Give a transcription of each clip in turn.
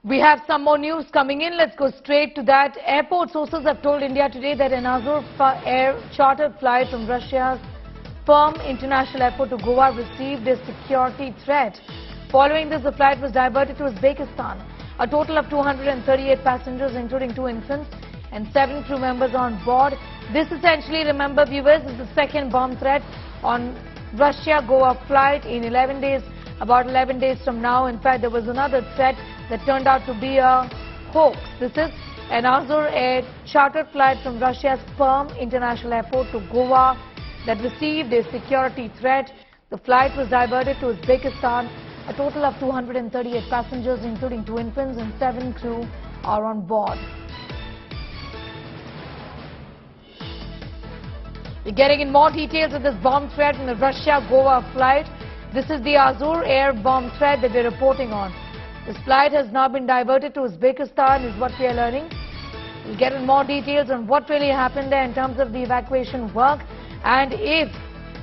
We have some more news coming in. Let's go straight to that. Airport sources have told India today that an Azur Air chartered flight from Russia's Perm international airport to Goa received a security threat. Following this, the flight was diverted to Uzbekistan. A total of 238 passengers, including 2 infants and 7 crew members on board. This essentially, remember viewers, is the second bomb threat on Russia-Goa flight in 11 days. About 11 days from now, in fact, there was another threat that turned out to be a hoax. This is an Azur Air chartered flight from Russia's Perm international airport to Goa that received a security threat. The flight was diverted to Uzbekistan. A total of 238 passengers, including 2 infants and 7 crew, are on board. We're getting in more details of this bomb threat in the Russia-Goa flight. This is the Azur Air bomb threat that we're reporting on. This flight has now been diverted to Uzbekistan, is what we are learning. We'll get in more details on what really happened there in terms of the evacuation work and if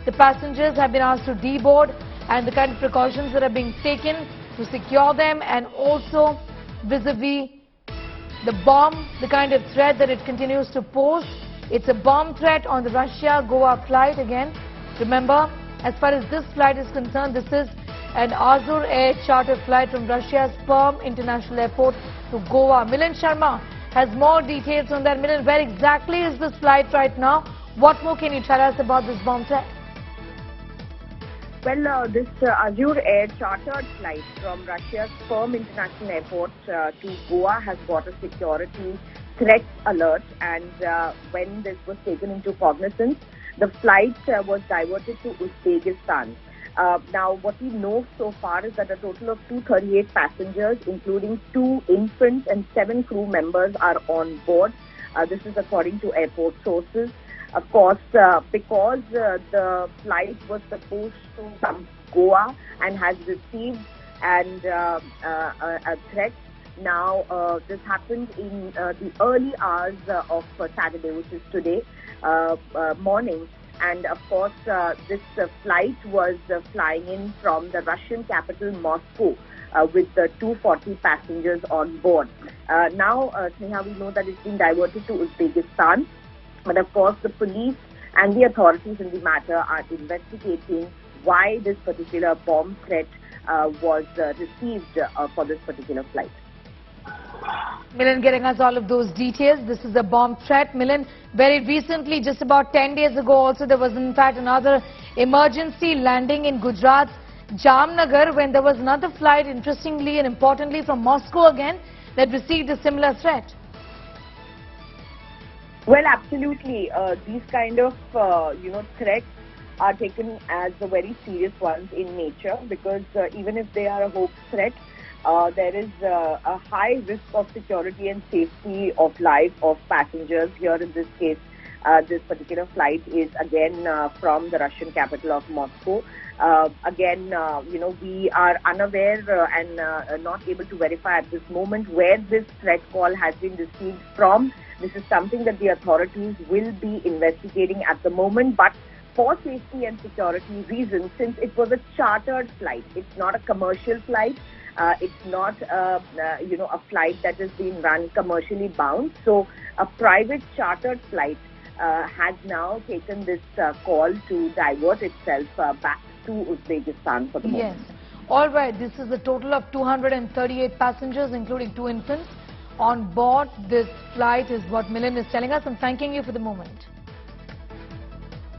the passengers have been asked to deboard and the kind of precautions that are being taken to secure them, and also vis-a-vis the bomb, the kind of threat that it continues to pose. It's a bomb threat on the Russia-Goa flight again. Remember, as far as this flight is concerned, this is an Azur Air chartered flight from Russia's Perm international airport to Goa. Milan Sharma has more details on that. Milan, where exactly is this flight right now? What more can you tell us about this bomb threat? Well, this Azur Air chartered flight from Russia's Perm international airport to Goa has got a security threat alert, and when this was taken into cognizance, the flight was diverted to Uzbekistan. Now, what we know so far is that a total of 238 passengers, including 2 infants and 7 crew members, are on board. This is according to airport sources. Of course, because the flight was supposed to come to Goa and has received a threat. Now, this happened in the early hours of Saturday, which is today morning. And of course, this flight was flying in from the Russian capital, Moscow, with 240 passengers on board. Now, Sneha, we know that it's been diverted to Uzbekistan. But of course, the police and the authorities in the matter are investigating why this particular bomb threat was received for this particular flight. Milan getting us all of those details. This is a bomb threat. Milan, very recently, just about 10 days ago also, there was in fact another emergency landing in Gujarat's Jamnagar when there was another flight, interestingly and importantly, from Moscow again, that received a similar threat. Well, absolutely. These kind of, threats are taken as very serious ones in nature, because even if they are a hoax threat, there is a high risk of security and safety of life of passengers. Here in this case, this particular flight is again from the Russian capital of Moscow. We are unaware and not able to verify at this moment where this threat call has been received from. This is something that the authorities will be investigating at the moment, but for safety and security reasons, since it was a chartered flight, it's not a commercial flight. It's not, a flight that is being run commercially bound. So a private chartered flight has now taken this call to divert itself back to Uzbekistan for the moment. Yes. All right. This is a total of 238 passengers, including 2 infants, on board this flight, is what Milan is telling us. I'm thanking you for the moment.